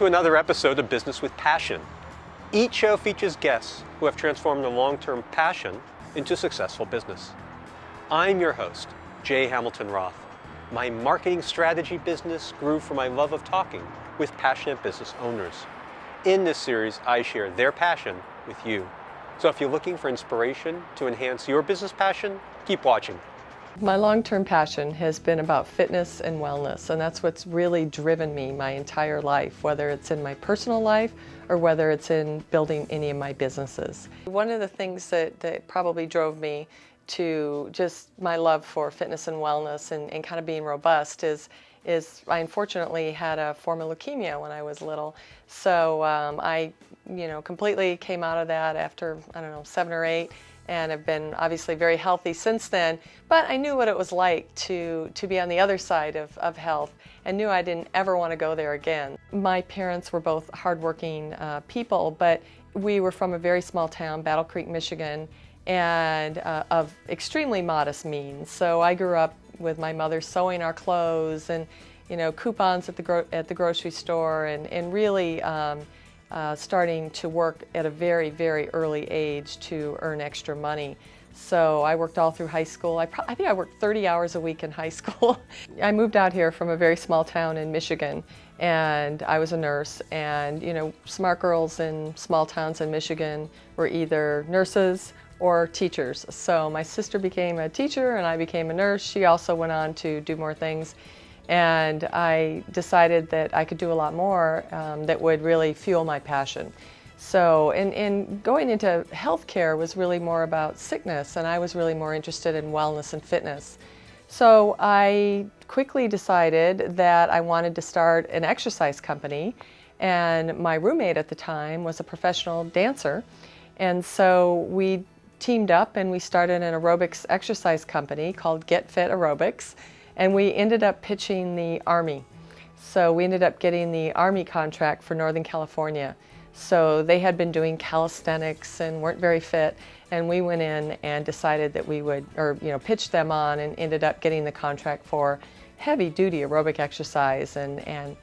to another episode of Business with Passion. Each show features guests who have transformed their long-term passion into successful business. I'm your host, Jay Hamilton Roth. My marketing strategy business grew from my love of talking with passionate business owners. In this series, I share their passion with you. So if you're looking for inspiration to enhance your business passion, keep watching. My long-term passion has been about fitness and wellness, and that's what's really driven me my entire life, whether it's in my personal life or whether it's in building any of my businesses. One of the things that probably drove me to just my love for fitness and wellness and kind of being robust is I unfortunately had a form of leukemia when I was little. So I completely came out of that after, 7 or 8. And have been obviously very healthy since then, but I knew what it was like to be on the other side of health and knew I didn't ever want to go there again. My parents were both hardworking people, but we were from a very small town, Battle Creek, Michigan, and of extremely modest means. So I grew up with my mother sewing our clothes and coupons at the grocery store and really starting to work at a very, very early age to earn extra money. So I worked all through high school. I think I worked 30 hours a week in high school. I moved out here from a very small town in Michigan, and I was a nurse. And smart girls in small towns in Michigan were either nurses or teachers. So my sister became a teacher and I became a nurse. She also went on to do more things. And I decided that I could do a lot more that would really fuel my passion. So, and going into healthcare was really more about sickness, and I was really more interested in wellness and fitness. So I quickly decided that I wanted to start an exercise company, and my roommate at the time was a professional dancer, and so we teamed up and we started an aerobics exercise company called Get Fit Aerobics. And we ended up pitching the Army. So we ended up getting the Army contract for Northern California. So they had been doing calisthenics and weren't very fit. And we went in and decided that we would, pitch them on and ended up getting the contract for heavy duty aerobic exercise and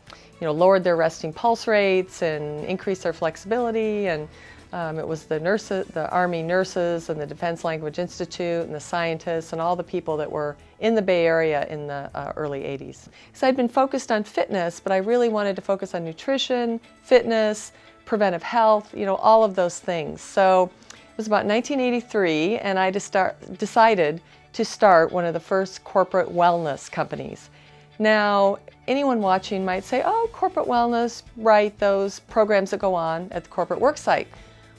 lowered their resting pulse rates and increased their flexibility. And it was the Army nurses and the Defense Language Institute and the scientists and all the people that were in the Bay Area in the early 80s. So I'd been focused on fitness, but I really wanted to focus on nutrition, fitness, preventive health, all of those things. So it was about 1983, and I decided to start one of the first corporate wellness companies. Now, anyone watching might say, oh, corporate wellness, right, those programs that go on at the corporate work site.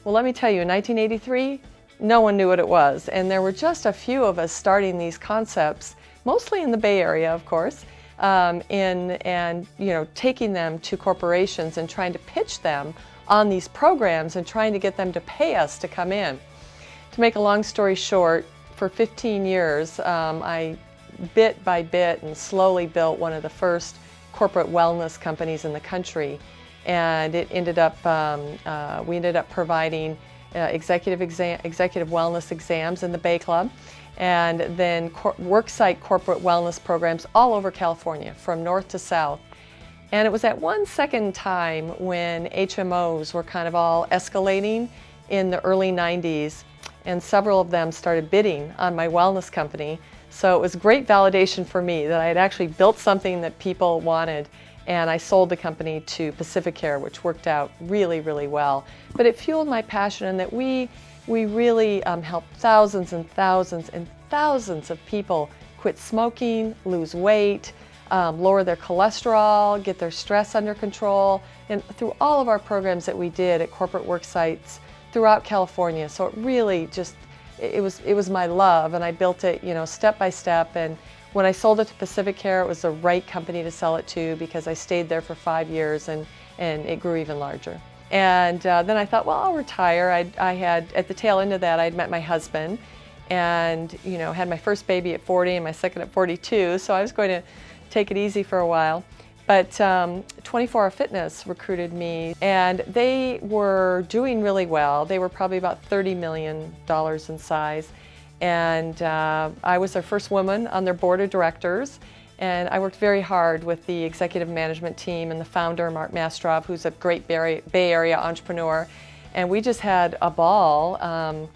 Well, let me tell you, in 1983, no one knew what it was, and there were just a few of us starting these concepts, mostly in the Bay Area, of course, taking them to corporations and trying to pitch them on these programs and trying to get them to pay us to come in. To make a long story short, for 15 years, I bit by bit and slowly built one of the first corporate wellness companies in the country. And it ended up, we ended up providing executive wellness exams in the Bay Club, and then worksite corporate wellness programs all over California, from north to south. And it was at one second time when HMOs were kind of all escalating in the early 90s, and several of them started bidding on my wellness company. So it was great validation for me that I had actually built something that people wanted. And I sold the company to Pacificare, which worked out really, really well. But it fueled my passion in that we really helped thousands and thousands and thousands of people quit smoking, lose weight, lower their cholesterol, get their stress under control, and through all of our programs that we did at corporate work sites throughout California. So it really just, it was my love, and I built it, step by step. And when I sold it to Pacificare, it was the right company to sell it to because I stayed there for 5 years and it grew even larger. And then I thought, well, I'll retire. I had, at the tail end of that, I'd met my husband and, had my first baby at 40 and my second at 42. So I was going to take it easy for a while. But 24 Hour Fitness recruited me, and they were doing really well. They were probably about $30 million in size. And I was their first woman on their board of directors. And I worked very hard with the executive management team and the founder, Mark Mastrov, who's a great Bay Area entrepreneur. And we just had a ball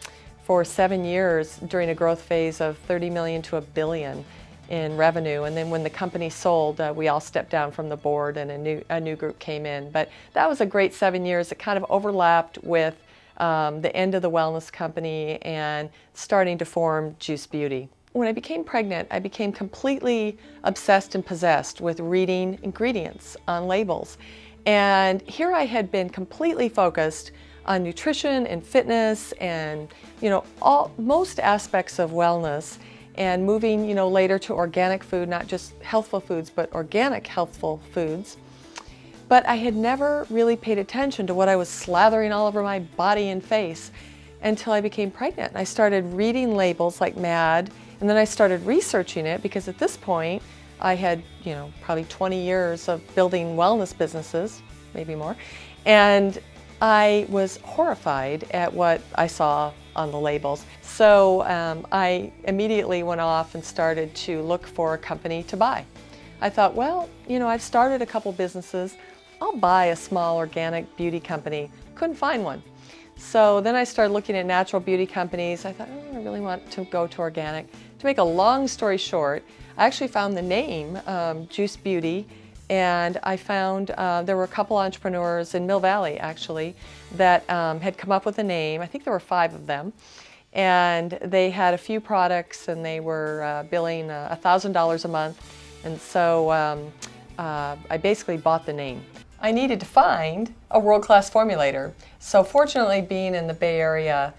for 7 years during a growth phase of 30 million to $1 billion in revenue. And then when the company sold, we all stepped down from the board and a new group came in. But that was a great 7 years. It kind of overlapped with the end of the wellness company and starting to form Juice Beauty. When I became pregnant, I became completely obsessed and possessed with reading ingredients on labels. And here I had been completely focused on nutrition and fitness and, most aspects of wellness, and moving, later to organic food, not just healthful foods, but organic healthful foods. But I had never really paid attention to what I was slathering all over my body and face until I became pregnant. I started reading labels like mad, and then I started researching it because at this point I had, probably 20 years of building wellness businesses, maybe more, and I was horrified at what I saw on the labels. So I immediately went off and started to look for a company to buy. I thought, well, I've started a couple businesses. I'll buy a small organic beauty company. Couldn't find one. So then I started looking at natural beauty companies. I thought, I really want to go to organic. To make a long story short, I actually found the name Juice Beauty, and I found there were a couple entrepreneurs in Mill Valley actually that had come up with a name. I think there were 5 of them, and they had a few products and they were billing $1,000 a month, and so I basically bought the name. I needed to find a world-class formulator. So fortunately, being in the Bay Area,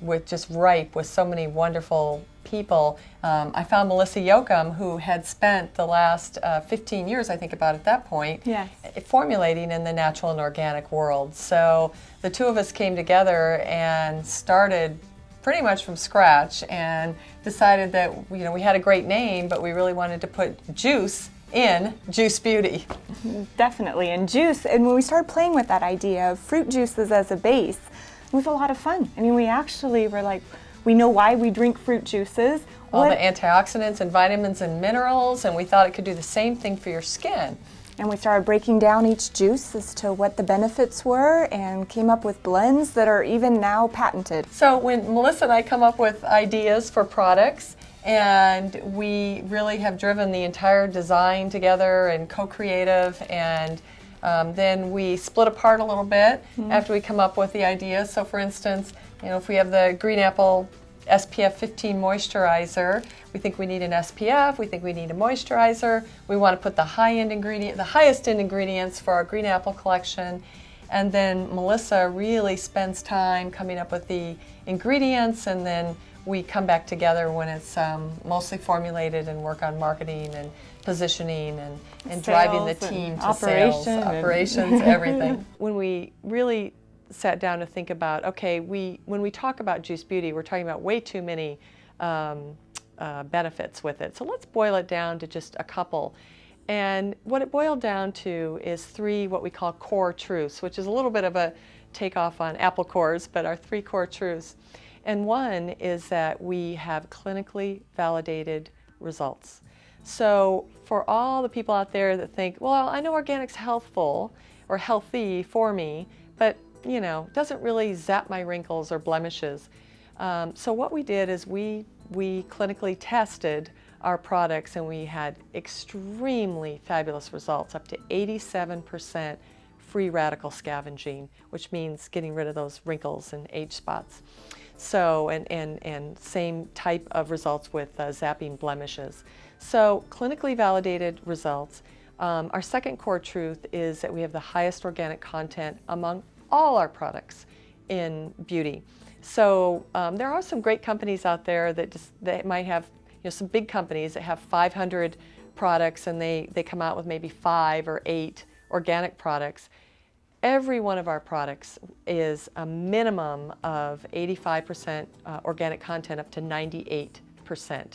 with just ripe with so many wonderful people, I found Melissa Yoakum, who had spent the last 15 years, I think about at that point, yes, formulating in the natural and organic world. So the two of us came together and started pretty much from scratch and decided that we had a great name, but we really wanted to put juice in Juice Beauty. Definitely, and juice. And when we started playing with that idea of fruit juices as a base, it was a lot of fun. I mean, we actually were like, we know why we drink fruit juices. All the antioxidants and vitamins and minerals, and we thought it could do the same thing for your skin. And we started breaking down each juice as to what the benefits were and came up with blends that are even now patented. So when Melissa and I come up with ideas for products, and we really have driven the entire design together and co-creative, and then we split apart a little bit after we come up with the idea. So for instance, if we have the green apple SPF 15 moisturizer, we think we need an SPF, we think we need a moisturizer, we want to put the highest end ingredients for our green apple collection, and then Melissa really spends time coming up with the ingredients, and then we come back together when it's mostly formulated and work on marketing and positioning and driving the team to sales, operations, everything. When we really sat down to think about, okay, when we talk about Juice Beauty, we're talking about way too many benefits with it. So let's boil it down to just a couple. And what it boiled down to is 3 what we call core truths, which is a little bit of a takeoff on apple cores, but our 3 core truths. And one is that we have clinically validated results. So for all the people out there that think, well, I know organic's healthful or healthy for me, but it doesn't really zap my wrinkles or blemishes. So what we did is we clinically tested our products, and we had extremely fabulous results, up to 87% free radical scavenging, which means getting rid of those wrinkles and age spots. So, and same type of results with zapping blemishes. So clinically validated results. Our second core truth is that we have the highest organic content among all our in beauty. So there are some great companies out there that might have, some big companies that have 500 products and they come out with maybe 5 or 8 organic products. Every one of our products is a minimum of 85% organic content up to 98%.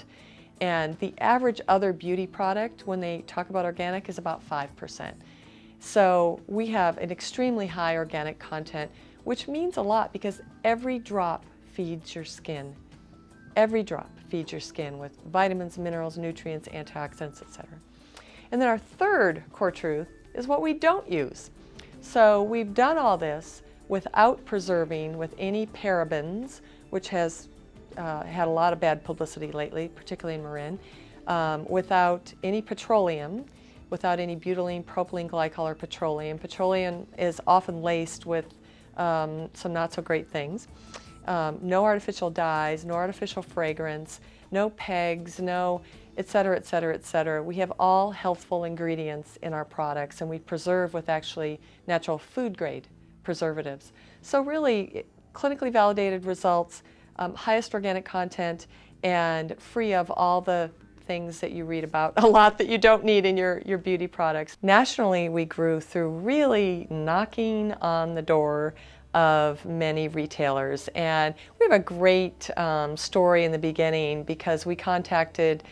And the average other beauty product, when they talk about organic, is about 5%. So we have an extremely high organic content, which means a lot because every drop feeds your skin. Every drop feeds your skin with vitamins, minerals, nutrients, antioxidants, etc. And then our third core truth is what we don't use. So we've done all this without preserving with any parabens, which has had a lot of bad publicity lately, particularly in Marin, without any petroleum, without any butylene, propylene glycol, or petroleum. Petroleum is often laced with some not so great things. No artificial dyes, no artificial fragrance, no pegs, no et cetera, et cetera, et cetera. We have all healthful ingredients in our products, and we preserve with actually natural food grade preservatives. So really clinically validated results, highest organic content, and free of all the things that you read about a lot that you don't need in your beauty products. Nationally, we grew through really knocking on the door of many retailers, and we have a great story in the beginning because we contacted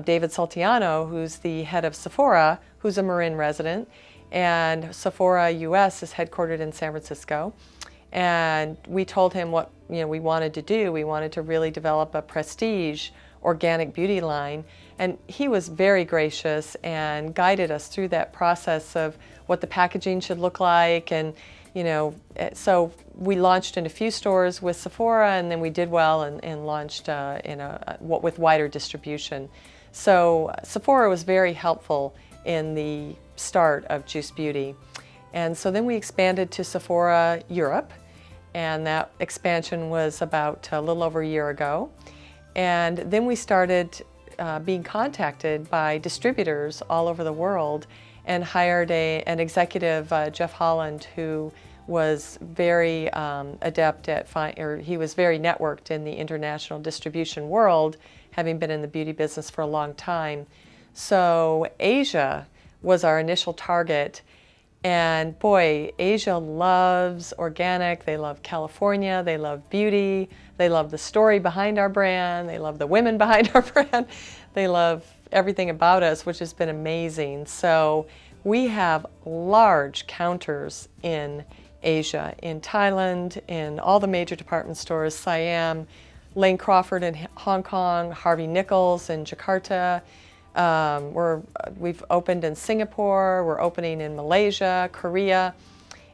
David Saltiano, who's the head of Sephora, who's a Marin resident, and Sephora US is headquartered in San Francisco. And we told him what we wanted to do. We wanted to really develop a prestige organic beauty line, and he was very gracious and guided us through that process of what the packaging should look like. And so we launched in a few stores with Sephora, and then we did well and launched with wider distribution. So Sephora was very helpful in the start of Juice Beauty. And so then we expanded to Sephora Europe, and that expansion was about a little over a year ago. And then we started being contacted by distributors all over the world and hired an executive, Jeff Holland, who was very adept at, he was very networked in the international distribution world, having been in the beauty business for a long time. So Asia was our initial target. And boy, Asia loves organic, they love California, they love beauty, they love the story behind our brand, they love the women behind our brand, they love everything about us, which has been amazing. So we have large counters in Asia, in Thailand, in all the major department stores, Siam, Lane Crawford in Hong Kong, Harvey Nichols in Jakarta. We've opened in Singapore, we're opening in Malaysia, Korea,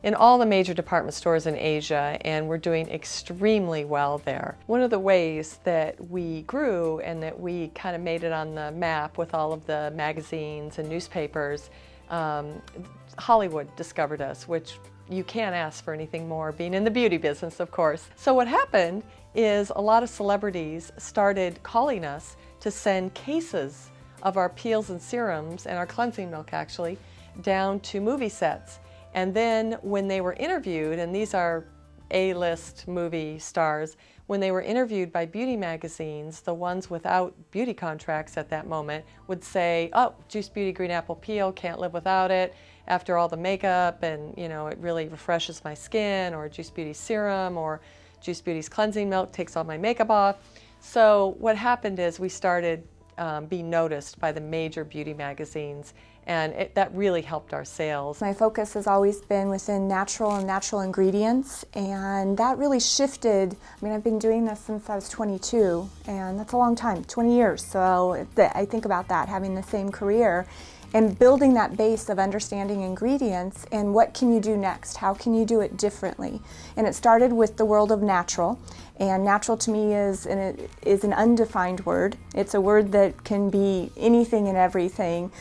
in all the major department stores in Asia, and we're doing extremely well there. One of the ways that we grew and that we kind of made it on the map with all of the magazines and newspapers, Hollywood discovered us, which you can't ask for anything more, being in the beauty business, of course. So what happened is a lot of celebrities started calling us to send cases of our peels and serums and our cleansing milk actually down to movie sets. And then when they were interviewed, and these are A-list movie stars, when they were interviewed by beauty magazines, the ones without beauty contracts at that moment would say, oh, Juice Beauty Green Apple Peel, can't live without it after all the makeup, and it really refreshes my skin, or Juice Beauty Serum, or Juice Beauty's cleansing milk takes all my makeup off. So what happened is we started being noticed by the major beauty magazines, and that really helped our sales. My focus has always been within natural and natural ingredients, and that really shifted. I mean, I've been doing this since I was 22, and that's a long time, 20 years. So I think about that, having the same career and building that base of understanding ingredients and what can you do next? How can you do it differently? And it started with the world of natural. And natural to me is an undefined word. It's a word that can be anything and everything.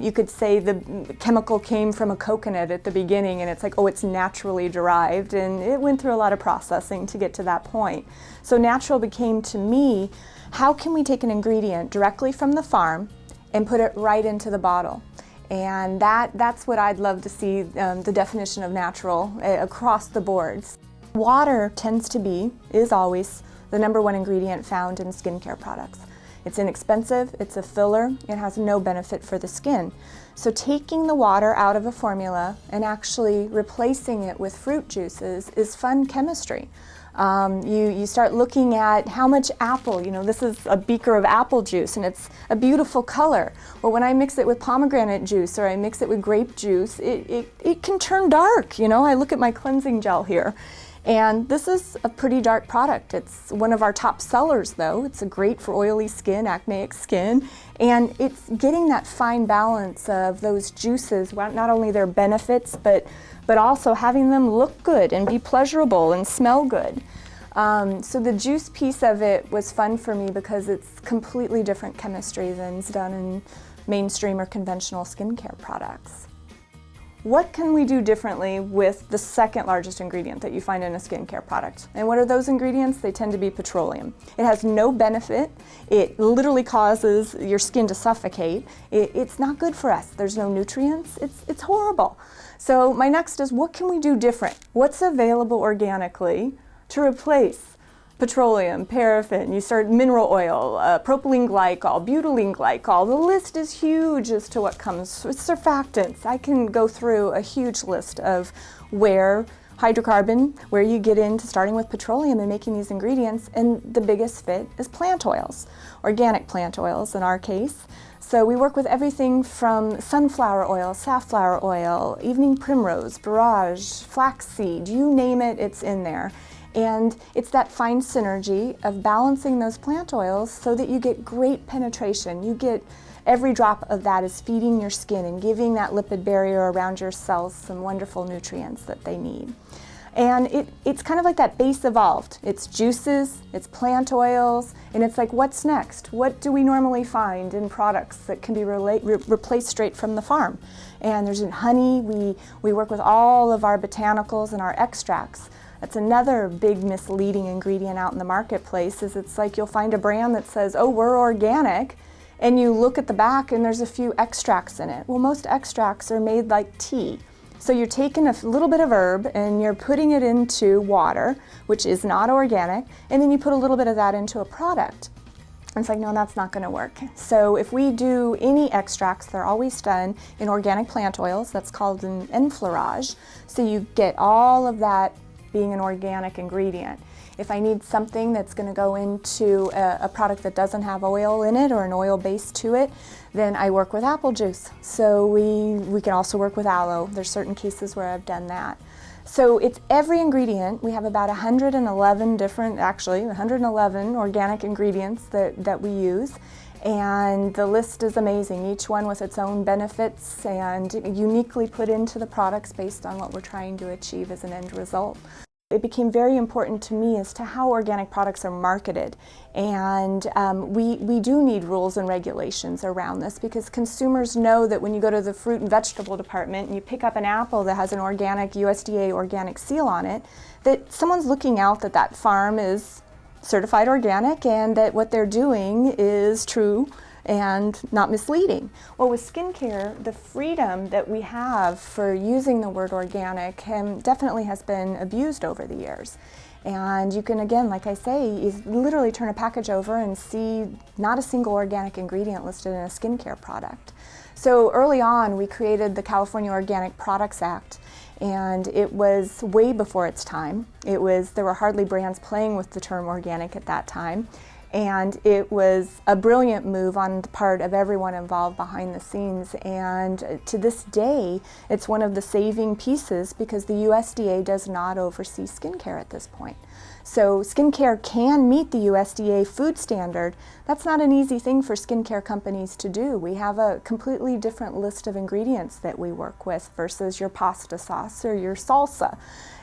You could say the chemical came from a coconut at the beginning, and it's like, oh, it's naturally derived. And it went through a lot of processing to get to that point. So natural became to me, how can we take an ingredient directly from the farm and put it right into the bottle? And that's what I'd love to see, the definition of natural across the boards. Water is always the #1 ingredient found in skincare products. It's inexpensive, it's a filler, it has no benefit for the skin. So taking the water out of a formula and actually replacing it with fruit juices is fun chemistry. You start looking at how much apple, this is a beaker of apple juice and it's a beautiful color. Well, when I mix it with pomegranate juice or I mix it with grape juice, it can turn dark. I look at my cleansing gel here And this is a pretty dark product. It's one of our top sellers though. It's great for oily skin, acneic skin, and it's getting that fine balance of those juices, not only their benefits, but also having them look good and be pleasurable and smell good. So the juice piece of it was fun for me because it's completely different chemistry than is done in mainstream or conventional skincare products. What can we do differently with the second largest ingredient that you find in a skincare product? And what are those ingredients? They tend to be petroleum. It has no benefit. It literally causes your skin to suffocate. It's not good for us. There's no nutrients. It's horrible. So my next is, what can we do different? What's available organically to replace petroleum, paraffin, you start mineral oil, propylene glycol, butylene glycol. The list is huge as to what comes with surfactants. I can go through a huge list of where you get into starting with petroleum and making these ingredients, and the biggest fit is plant oils, organic plant oils in our case. So we work with everything from sunflower oil, safflower oil, evening primrose, borage, flaxseed, you name it, it's in there. And it's that fine synergy of balancing those plant oils so that you get great penetration. You get every drop of that is feeding your skin and giving that lipid barrier around your cells some wonderful nutrients that they need. And it's kind of like that base evolved. It's juices, it's plant oils, and it's like, what's next? What do we normally find in products that can be replaced straight from the farm? And there's honey. We work with all of our botanicals and our extracts. That's another big misleading ingredient out in the marketplace, is it's like you'll find a brand that says, oh, we're organic, and you look at the back and there's a few extracts in it. Well, most extracts are made like tea. So you're taking a little bit of herb and you're putting it into water, which is not organic, and then you put a little bit of that into a product. And it's like, no, that's not going to work. So if we do any extracts, they're always done in organic plant oils. That's called an enfleurage. So you get all of that being an organic ingredient. If I need something that's going to go into a product that doesn't have oil in it or an oil base to it, then I work with apple juice. So we can also work with aloe. There's certain cases where I've done that. So it's every ingredient. We have about 111 organic ingredients that we use. And the list is amazing, each one with its own benefits and uniquely put into the products based on what we're trying to achieve as an end result. It became very important to me as to how organic products are marketed, and we do need rules and regulations around this, because consumers know that when you go to the fruit and vegetable department and you pick up an apple that has an organic USDA organic seal on it, that someone's looking out that that farm is certified organic and that what they're doing is true and not misleading. Well, with skincare, the freedom that we have for using the word organic definitely has been abused over the years. And you can, again, like I say, you literally turn a package over and see not a single organic ingredient listed in a skincare product. So early on, we created the California Organic Products Act, and it was way before its time. There were hardly brands playing with the term organic at that time. And it was a brilliant move on the part of everyone involved behind the scenes. And to this day, it's one of the saving pieces, because the USDA does not oversee skincare at this point. So skincare can meet the USDA food standard. That's not an easy thing for skincare companies to do. We have a completely different list of ingredients that we work with versus your pasta sauce or your salsa.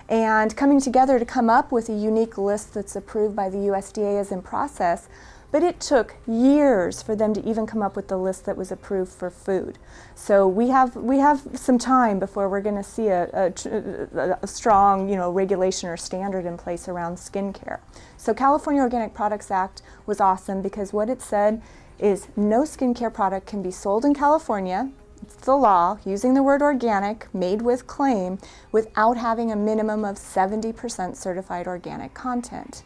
And coming together to come up with a unique list that's approved by the USDA is in process, but it took years for them to even come up with the list that was approved for food. So we have some time before we're going to see a strong, regulation or standard in place around skincare. So California Organic Products Act was awesome, because what it said is no skincare product can be sold in California. It's the law, using the word organic, made with claim, without having a minimum of 70% certified organic content.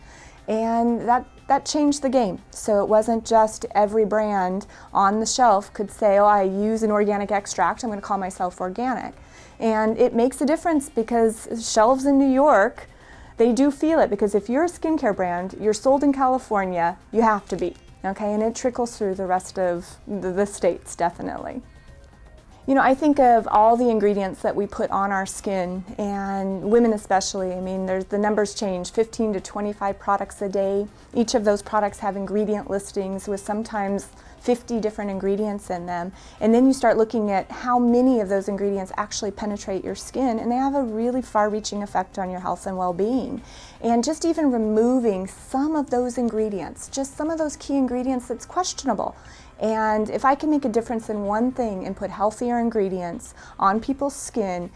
And that changed the game. So it wasn't just every brand on the shelf could say, oh, I use an organic extract, I'm going to call myself organic. And it makes a difference, because shelves in New York, they do feel it, because if you're a skincare brand, you're sold in California, you have to be, okay? And it trickles through the rest of the states, definitely. You know, I think of all the ingredients that we put on our skin, and women especially. I mean, the numbers change, 15 to 25 products a day. Each of those products have ingredient listings with sometimes 50 different ingredients in them. And then you start looking at how many of those ingredients actually penetrate your skin, and they have a really far-reaching effect on your health and well-being. And just even removing some of those ingredients, just some of those key ingredients that's questionable. And if I can make a difference in one thing and put healthier ingredients on people's skin,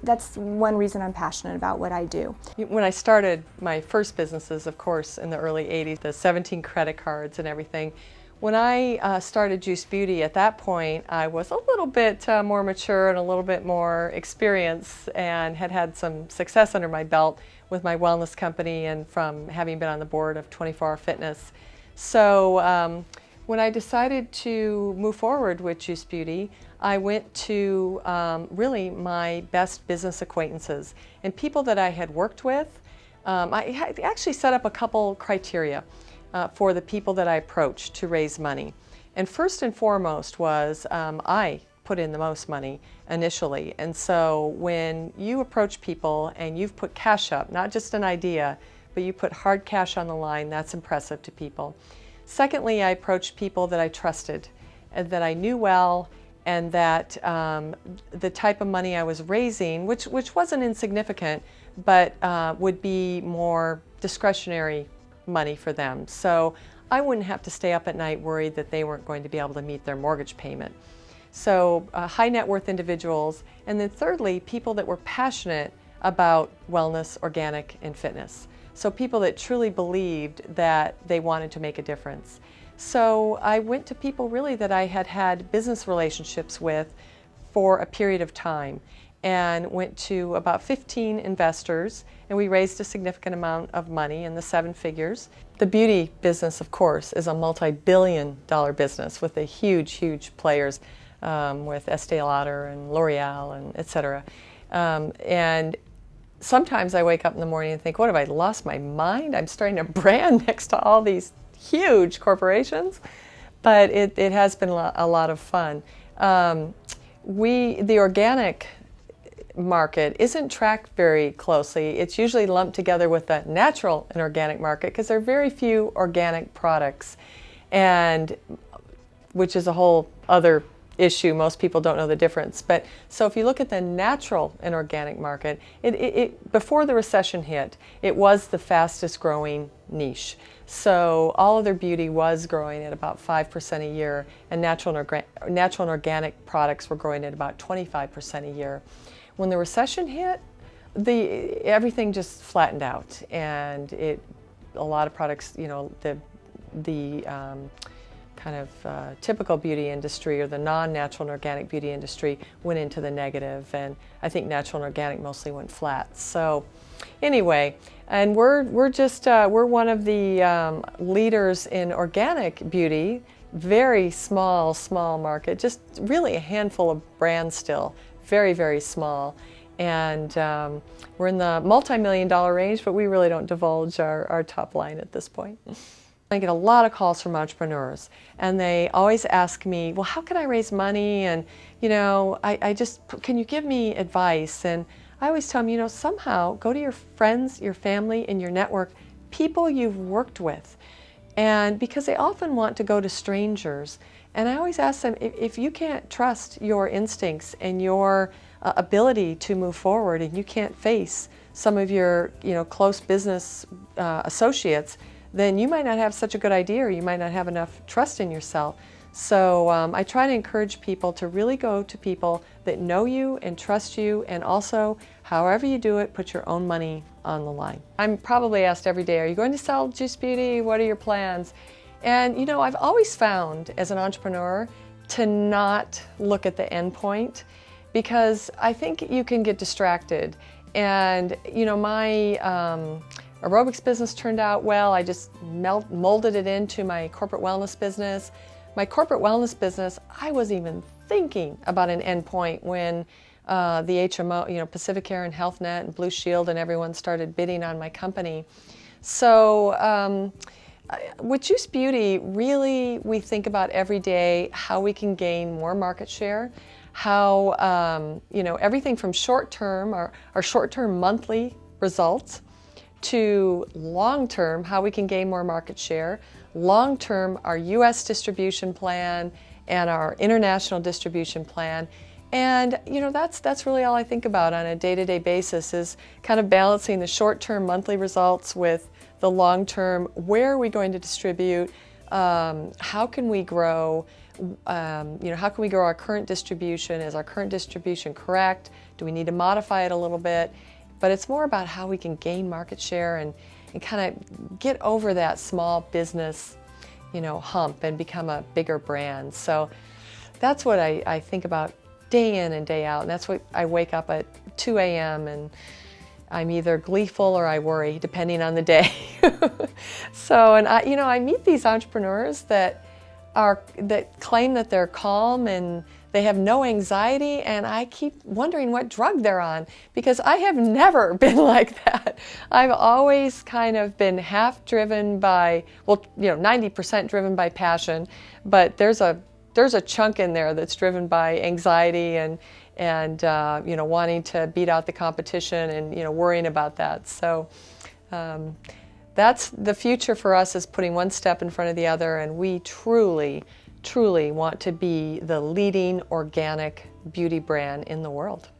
that's one reason I'm passionate about what I do. When I started my first businesses, of course, in the early 80s, the 17 credit cards and everything, when I started Juice Beauty, at that point, I was a little bit more mature and a little bit more experienced and had some success under my belt with my wellness company and from having been on the board of 24 Hour Fitness. So when I decided to move forward with Juice Beauty, I went to really my best business acquaintances and people that I had worked with. I actually set up a couple criteria for the people that I approached to raise money. And first and foremost was I put in the most money initially. And so when you approach people and you've put cash up, not just an idea, but you put hard cash on the line, that's impressive to people. Secondly, I approached people that I trusted and that I knew well, and that the type of money I was raising, which wasn't insignificant, but would be more discretionary money for them. So I wouldn't have to stay up at night worried that they weren't going to be able to meet their mortgage payment. So high net worth individuals, and then thirdly, people that were passionate about wellness, organic, and fitness. So people that truly believed that they wanted to make a difference. So I went to people really that I had had business relationships with for a period of time, and went to about 15 investors, and we raised a significant amount of money in the 7 figures. The beauty business, of course, is a multi-billion-dollar business with the huge players, with Estee Lauder and L'Oreal and et cetera. And sometimes I wake up in the morning and think, what, have I lost my mind? I'm starting a brand next to all these huge corporations. But it has been a lot of fun. The organic market isn't tracked very closely. It's usually lumped together with the natural and organic market because there are very few organic products, and which is a whole other issue. Most people don't know the difference. But so if you look at the natural and organic market, before the recession hit, it was the fastest growing niche. So all other beauty was growing at about 5% a year, and natural and organic products were growing at about 25% a year. When the recession hit, everything just flattened out, and a lot of products, you know, the kind of typical beauty industry or the non-natural and organic beauty industry went into the negative, and I think natural and organic mostly went flat. So anyway, and we're one of the leaders in organic beauty, very small market, just really a handful of brands still, very small, and we're in the multi-million-dollar range, but we really don't divulge our top line at this point. I get a lot of calls from entrepreneurs, and they always ask me, well, how can I raise money? And, you know, can you give me advice? And I always tell them, you know, somehow go to your friends, your family, and your network, people you've worked with. And because they often want to go to strangers. And I always ask them, if you can't trust your instincts and your ability to move forward, and you can't face some of your, you know, close business associates, then you might not have such a good idea, or you might not have enough trust in yourself. So I try to encourage people to really go to people that know you and trust you, and also, however you do it, put your own money on the line. I'm probably asked every day, are you going to sell Juice Beauty? What are your plans? And you know, I've always found as an entrepreneur to not look at the end point, because I think you can get distracted. And you know, my aerobics business turned out well. I just molded it into my corporate wellness business. My corporate wellness business, I was even thinking about an endpoint when the HMO, you know, Pacific Air and Health Net and Blue Shield and everyone started bidding on my company. So with Juice Beauty, really we think about every day how we can gain more market share, how, everything from short-term, our short-term monthly results, to long-term, how we can gain more market share, long-term, our U.S. distribution plan and our international distribution plan. And that's really all I think about on a day-to-day basis, is kind of balancing the short-term monthly results with the long-term, where are we going to distribute, how can we grow, how can we grow our current distribution, is our current distribution correct, do we need to modify it a little bit? But it's more about how we can gain market share and kind of get over that small business, hump and become a bigger brand. So that's what I think about day in and day out, and that's what I wake up at 2 a.m. and I'm either gleeful or I worry, depending on the day. So, and I meet these entrepreneurs that claim that they're calm and they have no anxiety, and I keep wondering what drug they're on, because I have never been like that. I've always kind of been half driven by, 90% driven by passion, but there's a chunk in there that's driven by anxiety and wanting to beat out the competition and worrying about that. So that's the future for us, is putting one step in front of the other, and we truly want to be the leading organic beauty brand in the world.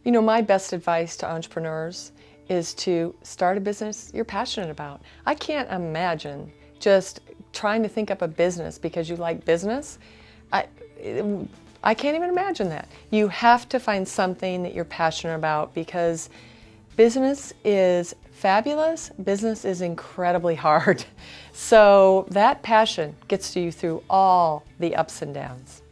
My best advice to entrepreneurs is to start a business you're passionate about. I can't imagine just trying to think up a business because you like business. I can't even imagine that. You have to find something that you're passionate about, because business is fabulous, business is incredibly hard. So that passion gets you through all the ups and downs.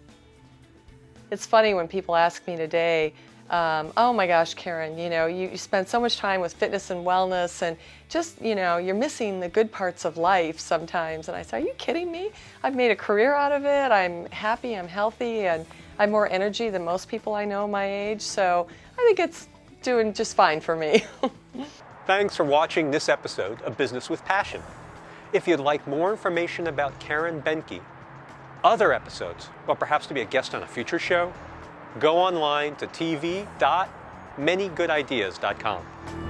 It's funny when people ask me today, oh my gosh, Karen, you spend so much time with fitness and wellness, and just, you're missing the good parts of life sometimes. And I say, are you kidding me? I've made a career out of it. I'm happy, I'm healthy, and I have more energy than most people I know my age. So I think it's doing just fine for me. Thanks for watching this episode of Business with Passion. If you'd like more information about Karen Behnke, other episodes, or perhaps to be a guest on a future show, go online to tv.manygoodideas.com.